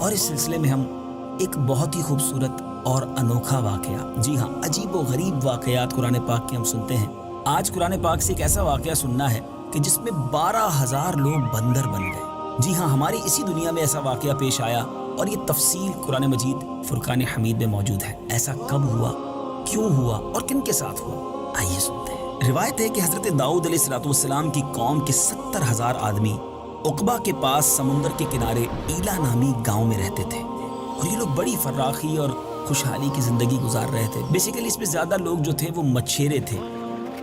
اور اس سلسلے میں ہم ایک بہت ہی خوبصورت اور انوکھا واقعہ، جی ہاں عجیب و غریب واقعات قرآن پاک کے ہم سنتے ہیں۔ آج قرآن پاک سے ایک ایسا واقعہ سننا ہے کہ جس میں 12,000 لوگ بندر بن گئے۔ جی ہاں، ہماری اسی دنیا میں ایسا واقعہ پیش آیا اور یہ تفصیل قرآن مجید فرقان حمید میں موجود ہے۔ ایسا کب ہوا، کیوں ہوا اور کن کے ساتھ ہوا، آئیے سنتے ہیں۔ روایت ہے کہ حضرت داؤد علیہ السلام کی قوم کے 70,000 آدمی عقبہ کے پاس سمندر کے کنارے ایلا نامی گاؤں میں رہتے تھے، اور یہ لوگ بڑی فراخی اور خوشحالی کی زندگی گزار رہے تھے۔ بیسیکلی اس میں زیادہ لوگ جو تھے وہ مچھیرے تھے۔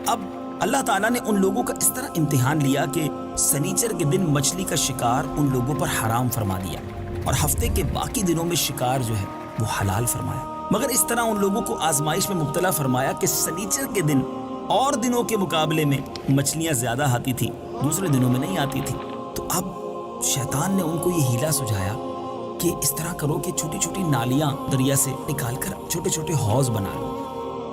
اب اللہ تعالیٰ نے ان لوگوں کا اس طرح امتحان لیا کہ سنیچر کے دن مچھلی کا شکار ان لوگوں پر حرام فرما دیا، اور ہفتے کے باقی دنوں میں شکار جو ہے وہ حلال فرمایا۔ مگر اس طرح ان لوگوں کو آزمائش میں مبتلا فرمایا کہ سنیچر کے دن اور دنوں کے مقابلے میں مچھلیاں زیادہ آتی تھیں، دوسرے دنوں میں نہیں آتی تھیں۔ تو اب شیطان نے ان کو یہ ہیلا سجھایا کہ اس طرح کرو کہ چھوٹی چھوٹی نالیاں دریا سے نکال کر چھوٹے چھوٹے حوض بنا لو۔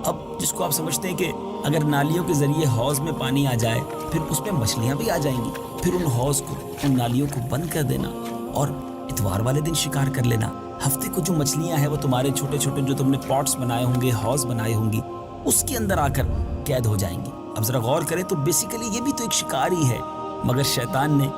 اب جس کو آپ سمجھتے ہیں کہ اگر نالیوں کے ذریعے حوض میں پانی آ جائے پھر اس میں مچھلیاں بھی آ جائیں گی، پھر ان حوض کو، ان نالیوں کو بند کر دینا اور اتوار والے دن شکار کر لینا۔ ہفتے کو جو مچھلیاں ہیں وہ تمہارے چھوٹے چھوٹے جو تم نے پاٹس بنائے ہوں گے، حوض بنائے ہوں گی، اس کے اندر آ کر قید ہو جائیں گی۔ اب ذرا غور کریں تو بیسیکلی یہ بھی تو ایک شکار ہی ہے، مگر شیطان نے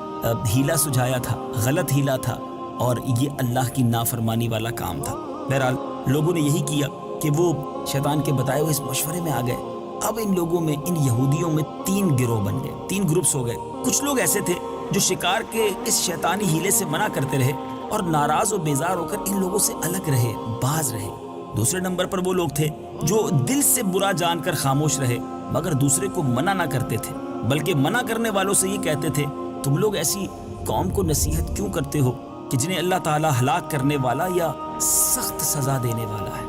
ہیلا سجھایا تھا، غلط ہیلا تھا، اور یہ اللہ کی نافرمانی والا کام تھا۔ بہرحال لوگوں نے یہی کیا کہ وہ شیطان کے بتائے ہوئے اس مشورے میں آ گئے۔ اب ان لوگوں میں، ان یہودیوں میں 3 گروہ بن گئے، 3 گروپس ہو گئے۔ کچھ لوگ ایسے تھے جو شکار کے اس شیطانی ہیلے سے منع کرتے رہے اور ناراض و بیزار ہو کر ان لوگوں سے الگ رہے، باز رہے۔ دوسرے نمبر پر وہ لوگ تھے جو دل سے برا جان کر خاموش رہے، مگر دوسرے کو منع نہ کرتے تھے، بلکہ منع کرنے والوں سے یہ کہتے تھے تم لوگ ایسی قوم کو نصیحت کیوں کرتے ہو کہ جنہیں اللہ تعالیٰ ہلاک کرنے والا یا سخت سزا دینے والا ہے۔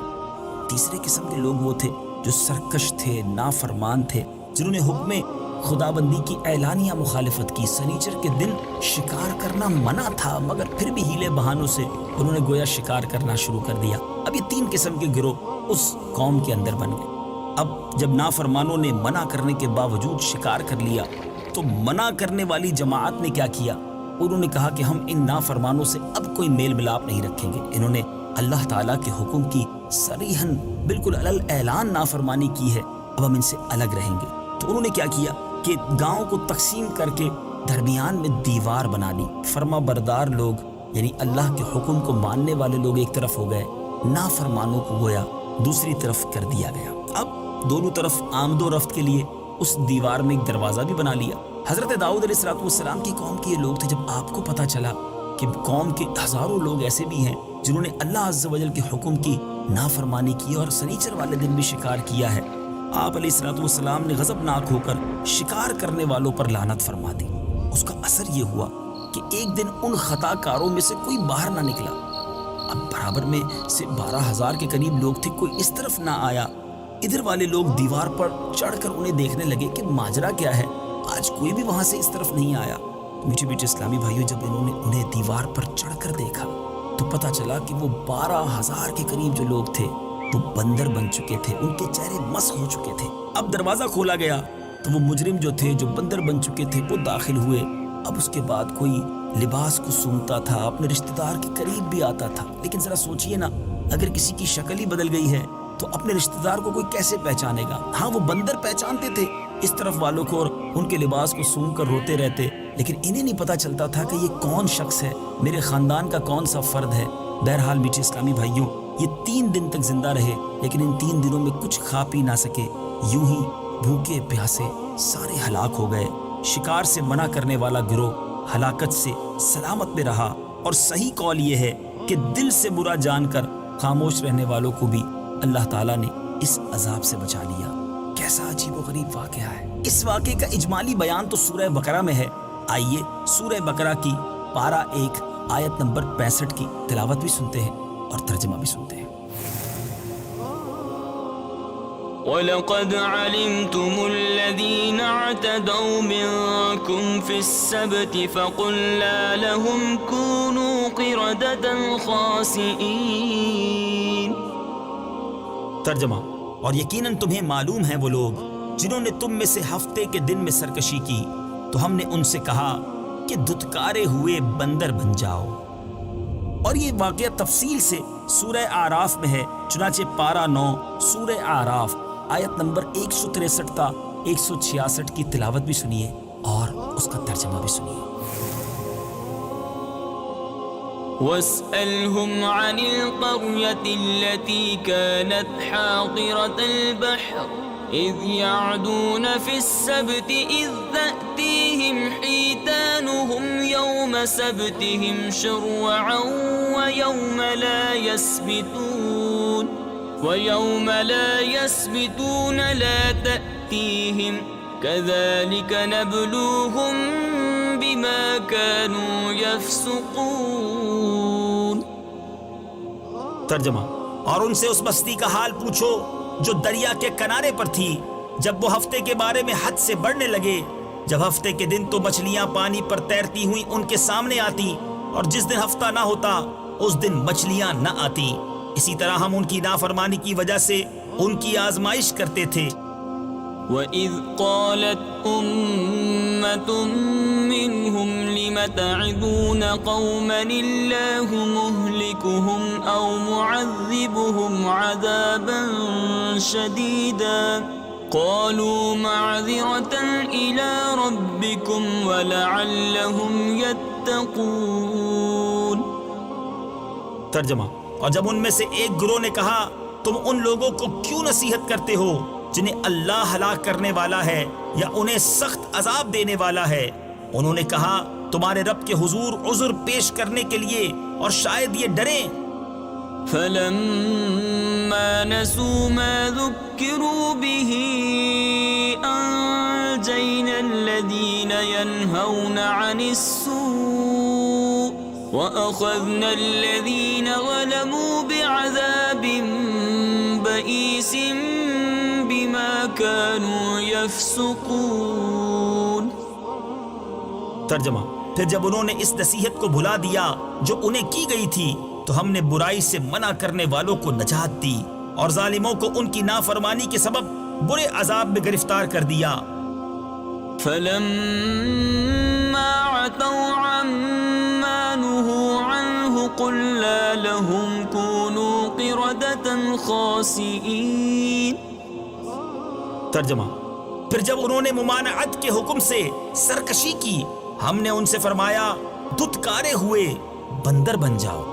تیسرے قسم کے لوگ وہ تھے جو سرکش تھے، نافرمان تھے، جنہوں نے حکم خدا بندی کی اعلانیہ مخالفت کی۔ سنیچر کے دن شکار کرنا منع تھا، مگر پھر بھی ہیلے بہانوں سے انہوں نے گویا شکار کرنا شروع کر دیا۔ اب یہ 3 قسم کے گروہ اس قوم کے اندر بن گئے۔ اب جب نافرمانوں نے منع کرنے کے باوجود شکار کر لیا تو منع کرنے والی جماعت نے کیا کیا؟ انہوں نے کہا کہ ہم ان نافرمانوں سے اب کوئی میل ملاپ نہیں رکھیں گے۔ انہوں نے اللہ تعالیٰ کے حکم کی صریحاً بالکل علل اعلان نافرمانی کی ہے، اب ہم ان سے الگ رہیں گے۔ تو انہوں نے کیا کیا کہ گاؤں کو تقسیم کر کے درمیان میں دیوار بنا لی۔ فرما بردار لوگ یعنی اللہ کے حکم کو ماننے والے لوگ ایک طرف ہو گئے، نافرمانوں کو گویا دوسری طرف کر دیا گیا۔ اب دونوں طرف آمد و رفت کے لیے اس دیوار میں ایک دروازہ بھی بنا لیا۔ حضرت داؤد علیہ السلام کی قوم کے یہ لوگ تھے۔ جب آپ کو پتہ چلا کہ قوم کے ہزاروں لوگ ایسے بھی ہیں جنہوں نے اللہ عز و جل کے حکم کی نافرمانی کی اور سنیچر والے دن بھی شکار کیا ہے، آپ علیہ السلام نے غضبناک ہو کر شکار کرنے والوں پر لعنت فرما دی۔ اس کا اثر یہ ہوا کہ ایک دن ان خطا کاروں میں سے کوئی باہر نہ نکلا۔ اب برابر میں سے 12,000 کے قریب لوگ تھے، کوئی اس طرف نہ آیا۔ ادھر والے لوگ دیوار پر چڑھ کر انہیں دیکھنے لگے کہ ماجرا کیا ہے، آج کوئی بھی وہاں سے اس طرف نہیں آیا۔ میٹھے میٹھے اسلامی بھائیوں، جب انہوں نے انہیں دیوار پر چڑھ کر دیکھا تو پتہ چلا کہ وہ 12,000 کے قریب جو لوگ تھے وہ بندر بن چکے تھے، ان کے چہرے مسخ ہو چکے تھے۔ اب دروازہ کھولا گیا تو وہ مجرم جو تھے، جو بندر بن چکے تھے، وہ داخل ہوئے۔ اب اس کے بعد کوئی لباس کو سونگتا تھا، اپنے رشتہ دار کے قریب بھی آتا تھا۔ لیکن ذرا سوچئے نا، اگر کسی کی شکل ہی بدل گئی ہے تو اپنے رشتہ دار کو کوئی کیسے پہچانے گا؟ ہاں، وہ بندر پہچانتے تھے اس طرف والوں کو اور ان کے لباس کو سونگ کر روتے رہتے، لیکن انہیں نہیں پتہ چلتا تھا کہ یہ کون شخص ہے، میرے خاندان کا کون سا فرد ہے۔ بہرحال میٹھے اسلامی بھائیوں، یہ 3 دن تک زندہ رہے، لیکن ان 3 دنوں میں کچھ کھا پی نہ سکے، یوں ہی بھوکے پیاسے سارے ہلاک ہو گئے۔ شکار سے منع کرنے والا گروہ ہلاکت سے سلامت میں رہا، اور صحیح قول یہ ہے کہ دل سے برا جان کر خاموش رہنے والوں کو بھی اللہ تعالیٰ نے اس عذاب سے بچا لیا۔ کیسا عجیب و غریب واقعہ ہے۔ اس واقعے کا اجمالی بیان تو سورہ بقرہ میں ہے۔ آئیے سورہ بقرہ کی پارہ 1 آیت نمبر 65 کی تلاوت بھی سنتے ہیں اور ترجمہ بھی سنتے ہیں۔ وَلَقَدْ عَلِمْتُمُ الَّذِينَ اعْتَدَوْا مِنكُمْ فِي السَّبْتِ فَقُلْنَا لَهُمْ كُونُوا قِرَدَةً خَاسِئِينَ۔ ترجمہ: اور یقیناً تمہیں معلوم ہیں وہ لوگ جنہوں نے تم میں سے ہفتے کے دن میں سرکشی کی، تو ہم نے ان سے کہا کہ دھتکارے ہوئے بندر بن جاؤ، اور یہ واقعہ تفصیل سے سورہ اعراف میں ہے، چنانچہ پارہ 9 سورہ اعراف آیت نمبر 163 تا 166 کی تلاوت بھی سنیے اور اس کا ترجمہ بھی سنیے۔ واسألهم عن القرية التي كانت حاضرة البحر إذ يعدون في السبت إذ تأتيهم حيتانهم يوم سبتهم شرعا ويوم لا يسبتون لا تأتيهم كذلك نبلوهم بما كانوا يفسقون۔ ترجمہ، اور ان سے اس بستی کا حال پوچھو جو دریا کے کنارے پر تھی جب وہ ہفتے کے بارے میں حد سے بڑھنے لگے، جب ہفتے کے دن تو مچھلیاں پانی پر تیرتی ہوئی ان کے سامنے آتی اور جس دن ہفتہ نہ ہوتا اس دن مچھلیاں نہ آتی، اسی طرح ہم ان کی نافرمانی کی وجہ سے ان کی آزمائش کرتے تھے۔ وَإِذْ قَالَتْ أُمَّةٌ مِّنْهُمْ لِمَ تَعِظُونَ قَوْمًا اللَّهُ مُهْلِكُهُمْ أَوْ مُعَذِّبُهُمْ عَذَابًا شَدِيدًا قَالُوا مَعْذِرَةً إِلَى رَبِّكُمْ وَلَعَلَّهُمْ يَتَّقُونَ۔ ترجمہ، اور جب ان میں سے ایک گروہ نے کہا تم ان لوگوں کو کیوں نصیحت کرتے ہو جنہیں اللہ ہلاک کرنے والا ہے یا انہیں سخت عذاب دینے والا ہے، انہوں نے کہا تمہارے رب کے حضور عذر پیش کرنے کے لیے اور شاید یہ ڈریں۔ فَلَمَّا نَسُوا مَا ذُكِّرُوا بِهِ أَنجَيْنَا الَّذِينَ يَنْهَوْنَ عَنِ السُّوءِ وَأَخَذْنَا الَّذِينَ ظَلَمُوا بِعَذَابٍ بَئِيسٍ بِمَا كَانُوا يَفْسُقُونَ۔ ترجمہ، پھر جب انہوں نے اس نصیحت کو بھلا دیا جو انہیں کی گئی تھی تو ہم نے برائی سے منع کرنے والوں کو نجات دی اور ظالموں کو ان کی نافرمانی کے سبب برے عذاب میں گرفتار کر دیا۔ فَلَمَّا عَتَوْا عَمَّا نُهُوا عَنْهُ قُلْنَا لَهُمْ كُونُوا قِرَدَةً خَاسِئِينَ۔ ترجمہ، پھر جب انہوں نے ممانعت کے حکم سے سرکشی کی ہم نے ان سے فرمایا دھتکارے ہوئے بندر بن جاؤ۔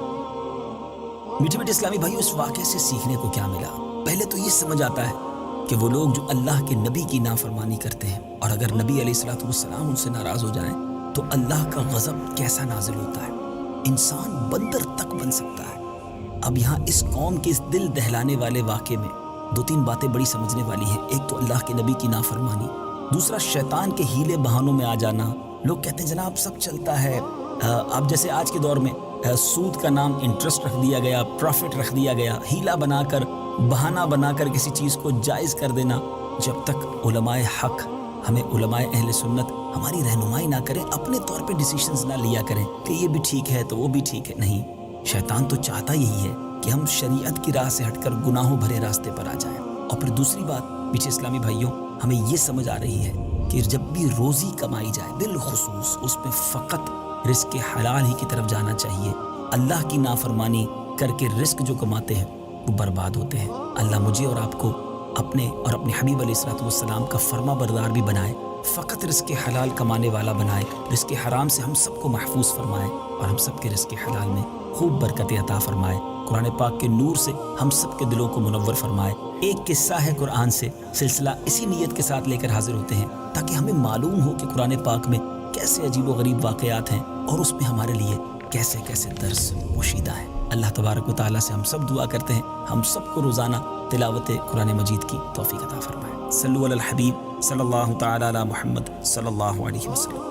میٹھے میٹھے اسلامی بھائیو، اس واقعے سے سیکھنے کو کیا ملا؟ پہلے تو یہ سمجھ آتا ہے کہ وہ لوگ جو اللہ کے نبی کی نافرمانی کرتے ہیں اور اگر نبی علیہ السلام ان سے ناراض ہو جائیں تو اللہ کا غضب کیسا نازل ہوتا ہے، انسان بندر تک بن سکتا ہے۔ اب یہاں اس قوم کے اس دل دہلانے والے واقعے میں دو تین باتیں بڑی سمجھنے والی ہیں۔ ایک تو اللہ کے نبی کی نافرمانی، دوسرا شیطان کے ہیلے بہانوں میں آ جانا۔ لوگ کہتے ہیں جناب سب چلتا ہے، اب جیسے آج کے دور میں سود کا نام انٹرسٹ رکھ دیا گیا، پروفٹ رکھ دیا گیا، ہیلا بنا کر بہانہ بنا کر کسی چیز کو جائز کر دینا۔ جب تک علماء حق، ہمیں علماء اہل سنت ہماری رہنمائی نہ کریں، اپنے طور پہ ڈیسیشنز نہ لیا کریں کہ یہ بھی ٹھیک ہے تو وہ بھی ٹھیک ہے، نہیں، شیطان تو چاہتا یہی ہے کہ ہم شریعت کی راہ سے ہٹ کر گناہوں بھرے راستے پر آ جائیں۔ اور پھر دوسری بات پیچھے اسلامی بھائیوں، ہمیں یہ سمجھ آ رہی ہے کہ جب بھی روزی کمائی جائے بالخصوص اس میں فقط رزق حلال ہی کی طرف جانا چاہیے۔ اللہ کی نافرمانی کر کے رزق جو کماتے ہیں وہ برباد ہوتے ہیں۔ اللہ مجھے اور آپ کو اپنے اور اپنے حبیب علیہ السلام کا فرما بردار بھی بنائے، فقط رزق حلال کمانے والا بنائے، رزق حرام سے ہم سب کو محفوظ فرمائے اور ہم سب کے رزق حلال میں خوب برکتیں عطا فرمائے۔ قرآن پاک کے نور سے ہم سب کے دلوں کو منور فرمائے۔ ایک قصہ ہے قرآن سے، سلسلہ اسی نیت کے ساتھ لے کر حاضر ہوتے ہیں تاکہ ہمیں معلوم ہو کہ قرآن پاک میں کیسے عجیب و غریب واقعات ہیں اور اس میں ہمارے لیے کیسے کیسے درس پوشیدہ ہیں۔ اللہ تبارک و تعالیٰ سے ہم سب دعا کرتے ہیں ہم سب کو روزانہ تلاوت قرآن مجید کی توفیق عطا فرمائے۔ صلو علی الحبیب صلی اللہ تعالی علی محمد صلی اللہ علیہ وسلم۔